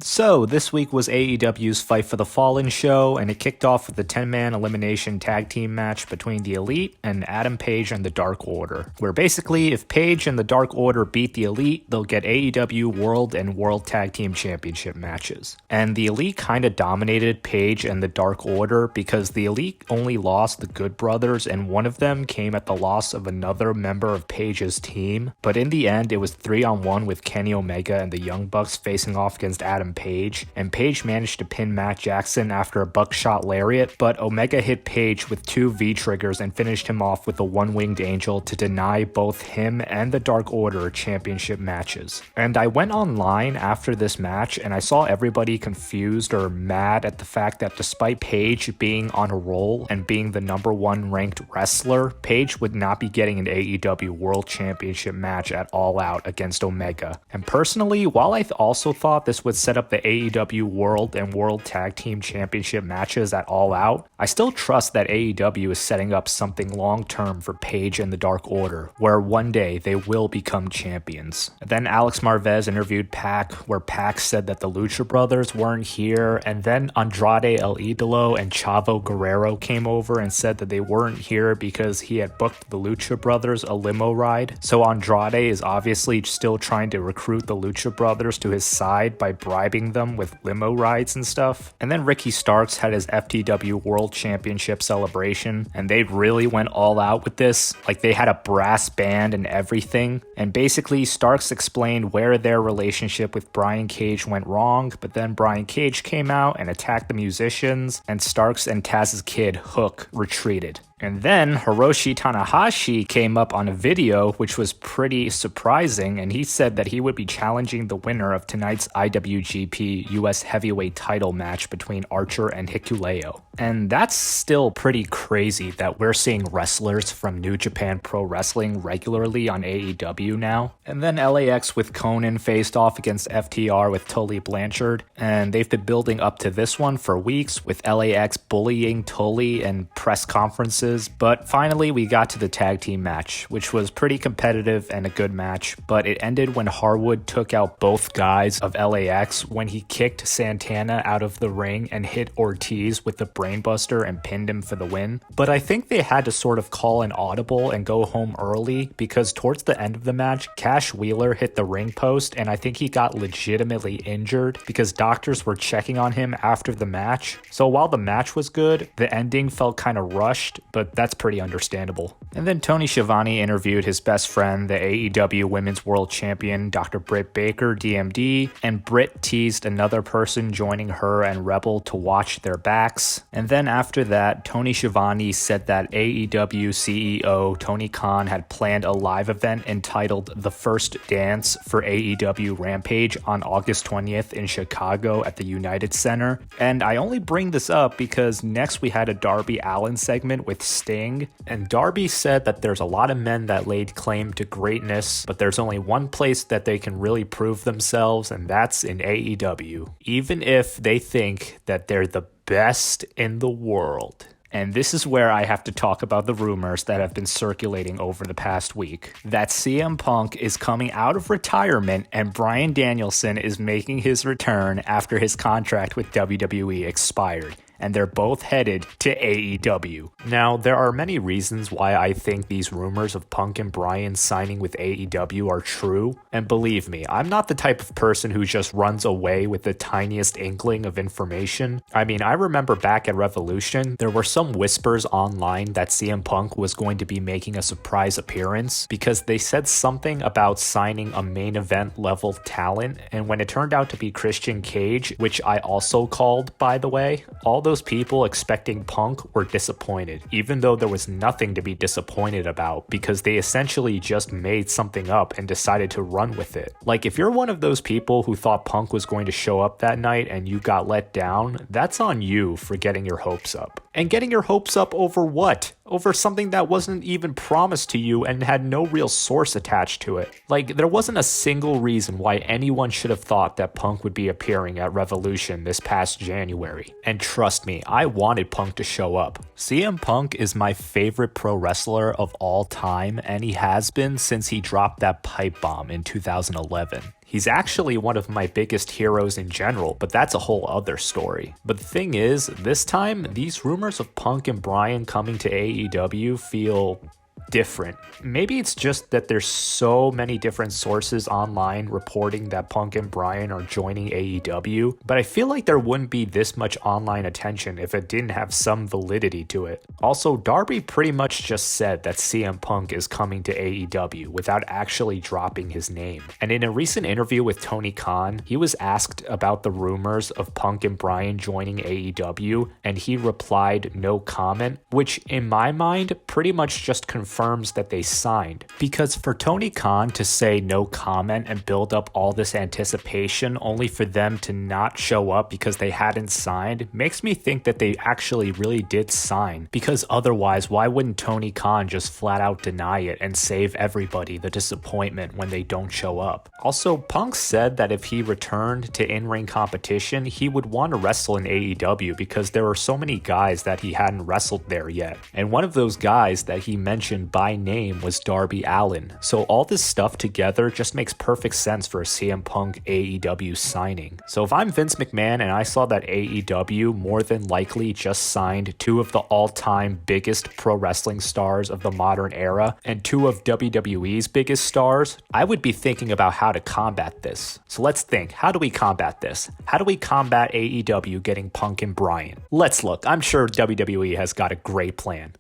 So, this week was AEW's Fight for the Fallen show, and it kicked off with a 10-man elimination tag team match between the Elite and Adam Page and the Dark Order, where basically, if Page and the Dark Order beat the Elite, they'll get AEW World and World Tag Team Championship matches. And the Elite kind of dominated Page and the Dark Order because the Elite only lost the Good Brothers, and one of them came at the loss of another member of Page's team. But in the end, it was 3-on-1 with Kenny Omega and the Young Bucks facing off against Adam Page, and Page managed to pin Matt Jackson after a buckshot lariat, but Omega hit Page with 2 V-triggers and finished him off with a one-winged angel to deny both him and the Dark Order championship matches. And I went online after this match and I saw everybody confused or mad at the fact that despite Page being on a roll and being the #1 ranked wrestler, Page would not be getting an AEW World Championship match at All Out against Omega. And personally, while I also thought this would set up the AEW World and World Tag Team Championship matches at All Out, I still trust that AEW is setting up something long-term for Page and the Dark Order, where one day they will become champions. Then Alex Marvez interviewed Pac, where Pac said that the Lucha Brothers weren't here, and then Andrade El Idolo and Chavo Guerrero came over and said that they weren't here because he had booked the Lucha Brothers a limo ride. So Andrade is obviously still trying to recruit the Lucha Brothers to his side by bribing them with limo rides and stuff. And then Ricky Starks had his FTW World Championship celebration, and they really went all out with this. Like, they had a brass band and everything. And basically, Starks explained where their relationship with Brian Cage went wrong, but then Brian Cage came out and attacked the musicians, and Starks and Taz's kid, Hook, retreated. And then Hiroshi Tanahashi came up on a video, which was pretty surprising, and he said that he would be challenging the winner of tonight's IWGP US Heavyweight title match between Archer and Hikuleo. And that's still pretty crazy that we're seeing wrestlers from New Japan Pro Wrestling regularly on AEW now. And then LAX with Conan faced off against FTR with Tully Blanchard, and they've been building up to this one for weeks with LAX bullying Tully and press conferences. But finally we got to the tag team match, which was pretty competitive and a good match, but it ended when Harwood took out both guys of LAX when he kicked Santana out of the ring and hit Ortiz with the brainbuster and pinned him for the win. But I think they had to sort of call an audible and go home early because towards the end of the match, Cash Wheeler hit the ring post and I think he got legitimately injured because doctors were checking on him after the match. So while the match was good, the ending felt kind of rushed, but that's pretty understandable. And then Tony Schiavone interviewed his best friend, the AEW Women's World Champion, Dr. Britt Baker, DMD, and Britt teased another person joining her and Rebel to watch their backs. And then after that, Tony Schiavone said that AEW CEO Tony Khan had planned a live event entitled The First Dance for AEW Rampage on August 20th in Chicago at the United Center. And I only bring this up because next we had a Darby Allin segment with Sting, and Darby said that there's a lot of men that laid claim to greatness, but there's only one place that they can really prove themselves, and that's in AEW, even if they think that they're the best in the world. And this is where I have to talk about the rumors that have been circulating over the past week, that CM Punk is coming out of retirement and Bryan Danielson is making his return after his contract with WWE expired, and they're both headed to AEW. Now, there are many reasons why I think these rumors of Punk and Bryan signing with AEW are true, and believe me, I'm not the type of person who just runs away with the tiniest inkling of information. I mean, I remember back at Revolution, there were some whispers online that CM Punk was going to be making a surprise appearance because they said something about signing a main event level talent, and when it turned out to be Christian Cage, which I also called, by the way, all those people expecting Punk were disappointed, even though there was nothing to be disappointed about because they essentially just made something up and decided to run with it. Like, if you're one of those people who thought Punk was going to show up that night and you got let down, that's on you for getting your hopes up. And getting your hopes up over what? Over something that wasn't even promised to you and had no real source attached to it. Like, there wasn't a single reason why anyone should have thought that Punk would be appearing at Revolution this past January. And trust me, I wanted Punk to show up. CM Punk is my favorite pro wrestler of all time, and he has been since he dropped that pipe bomb in 2011. He's actually one of my biggest heroes in general, but that's a whole other story. But the thing is, this time, these rumors of Punk and Bryan coming to AEW feel different. Maybe it's just that there's so many different sources online reporting that Punk and Bryan are joining AEW, but I feel like there wouldn't be this much online attention if it didn't have some validity to it. Also, Darby pretty much just said that CM Punk is coming to AEW without actually dropping his name. And in a recent interview with Tony Khan, he was asked about the rumors of Punk and Bryan joining AEW, and he replied no comment, which in my mind pretty much just confirms that they signed. Because for Tony Khan to say no comment and build up all this anticipation only for them to not show up because they hadn't signed makes me think that they actually really did sign. Because otherwise, why wouldn't Tony Khan just flat out deny it and save everybody the disappointment when they don't show up? Also, Punk said that if he returned to in-ring competition, he would want to wrestle in AEW because there are so many guys that he hadn't wrestled there yet. And one of those guys that he mentioned by name was Darby Allin. So all this stuff together just makes perfect sense for a CM Punk AEW signing. So if I'm Vince McMahon and I saw that AEW more than likely just signed two of the all-time biggest pro wrestling stars of the modern era and two of WWE's biggest stars, I would be thinking about how to combat this. So let's think, how do we combat this? How do we combat AEW getting Punk and Bryan? Let's look. I'm sure WWE has got a great plan.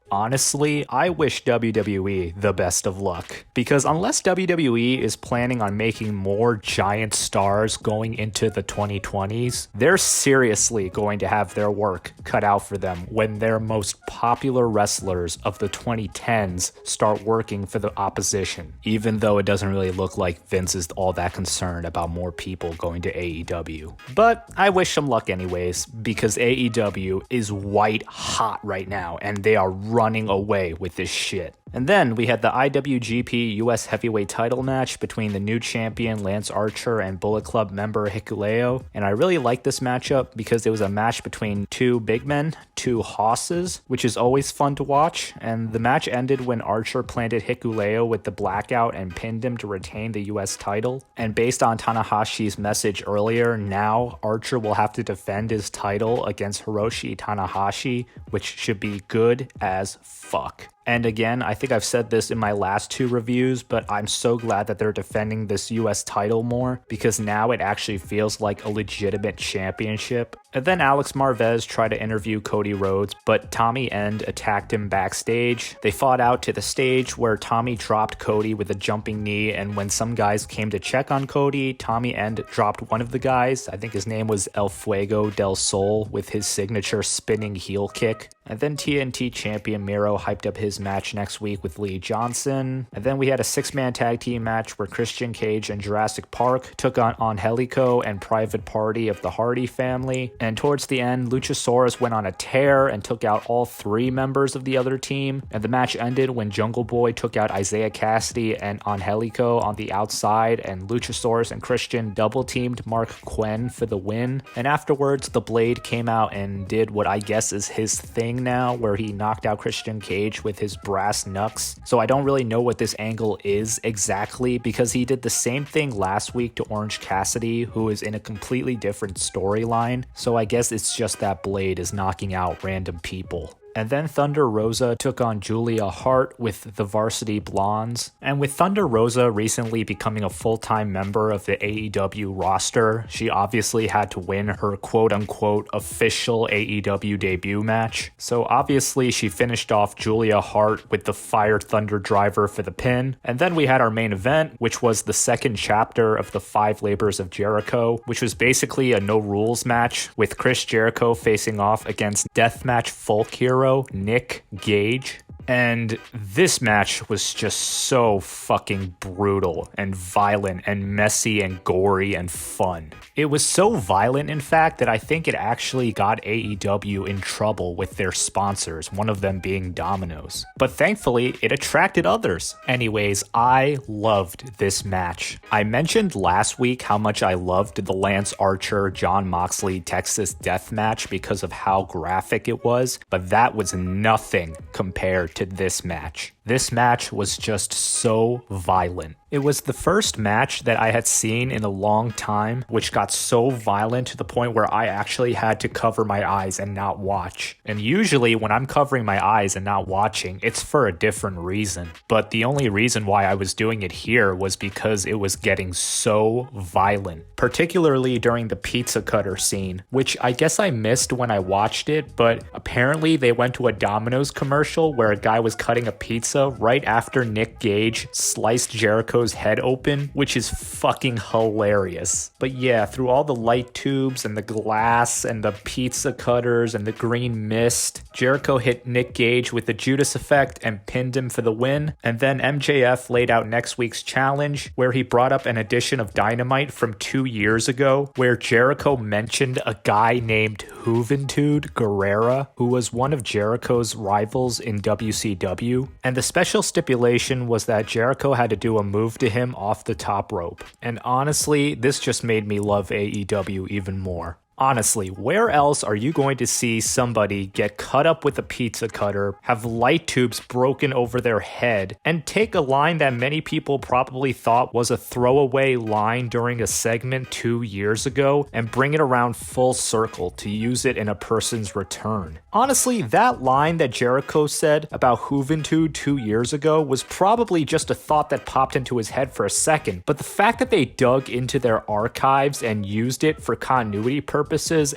Honestly, I wish WWE the best of luck, because unless WWE is planning on making more giant stars going into the 2020s, they're seriously going to have their work cut out for them when their most popular wrestlers of the 2010s start working for the opposition, even though it doesn't really look like Vince is all that concerned about more people going to AEW. But I wish them luck anyways, because AEW is white hot right now, and they are running away with this shit. And then we had the IWGP US Heavyweight title match between the new champion Lance Archer and Bullet Club member Hikuleo. And I really liked this matchup because it was a match between two big men, two hosses, which is always fun to watch. And the match ended when Archer planted Hikuleo with the blackout and pinned him to retain the US title. And based on Tanahashi's message earlier, now Archer will have to defend his title against Hiroshi Tanahashi, which should be good as fuck. And again, I think I've said this in my last two reviews, but I'm so glad that they're defending this US title more, because now it actually feels like a legitimate championship. And then Alex Marvez tried to interview Cody Rhodes, but Tommy End attacked him backstage. They fought out to the stage where Tommy dropped Cody with a jumping knee, and when some guys came to check on Cody, Tommy End dropped one of the guys. I think his name was El Fuego del Sol, with his signature spinning heel kick. And then TNT champion Miro hyped up his match next week with Lee Johnson. And then we had a 6-man tag team match where Christian Cage and Jurassic Park took on Angelico and Private Party of the Hardy family. And towards the end, Luchasaurus went on a tear and took out all 3 members of the other team. And the match ended when Jungle Boy took out Isaiah Cassidy and Angelico on the outside, and Luchasaurus and Christian double teamed Mark Quinn for the win. And afterwards, the Blade came out and did what I guess is his thing now, where he knocked out Christian Cage with his brass knucks. So I don't really know what this angle is exactly, because he did the same thing last week to Orange Cassidy, who is in a completely different storyline. So I guess it's just that Blade is knocking out random people. And then Thunder Rosa took on Julia Hart with the Varsity Blondes. And with Thunder Rosa recently becoming a full-time member of the AEW roster, she obviously had to win her quote-unquote official AEW debut match. So obviously she finished off Julia Hart with the Fire Thunder Driver for the pin. And then we had our main event, which was the second chapter of the 5 Labors of Jericho, which was basically a no-rules match with Chris Jericho facing off against deathmatch folk hero Nick Gage. And this match was just so fucking brutal and violent and messy and gory and fun. It was so violent, in fact, that I think it actually got AEW in trouble with their sponsors, one of them being Domino's. But thankfully, it attracted others. Anyways, I loved this match. I mentioned last week how much I loved the Lance Archer, Jon Moxley, Texas Death Match because of how graphic it was, but that was nothing compared to this match. This match was just so violent. It was the first match that I had seen in a long time, which got so violent to the point where I actually had to cover my eyes and not watch. And usually when I'm covering my eyes and not watching, it's for a different reason. But the only reason why I was doing it here was because it was getting so violent, particularly during the pizza cutter scene, which I guess I missed when I watched it, but apparently they went to a Domino's commercial where a guy was cutting a pizza right after Nick Gage sliced Jericho's head open, which is fucking hilarious. But yeah, through all the light tubes and the glass and the pizza cutters and the green mist, Jericho hit Nick Gage with the Judas effect and pinned him for the win. And then MJF laid out next week's challenge, where he brought up an edition of Dynamite from 2 years ago, where Jericho mentioned a guy named Juventud Guerrera, who was one of Jericho's rivals in WCW. And the special stipulation was that Jericho had to do a move to him off the top rope. And honestly, this just made me love AEW even more. Honestly, where else are you going to see somebody get cut up with a pizza cutter, have light tubes broken over their head, and take a line that many people probably thought was a throwaway line during a segment 2 years ago and bring it around full circle to use it in a person's return? Honestly, that line that Jericho said about Juventud 2 years ago was probably just a thought that popped into his head for a second, but the fact that they dug into their archives and used it for continuity purposes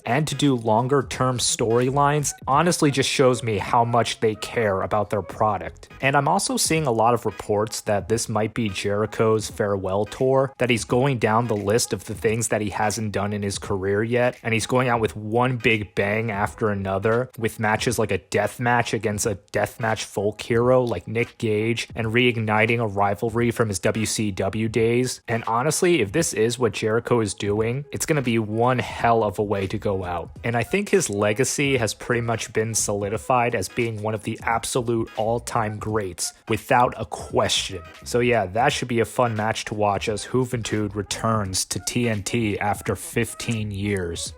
and to do longer term storylines honestly just shows me how much they care about their product. And I'm also seeing a lot of reports that this might be Jericho's farewell tour, that he's going down the list of the things that he hasn't done in his career yet, and he's going out with one big bang after another, with matches like a death match against a deathmatch folk hero like Nick Gage, and reigniting a rivalry from his WCW days. And honestly, if this is what Jericho is doing, it's going to be one hell of a way to go out. And I think his legacy has pretty much been solidified as being one of the absolute all-time greats, without a question. So yeah, that should be a fun match to watch as Juventud returns to TNT after 15 years.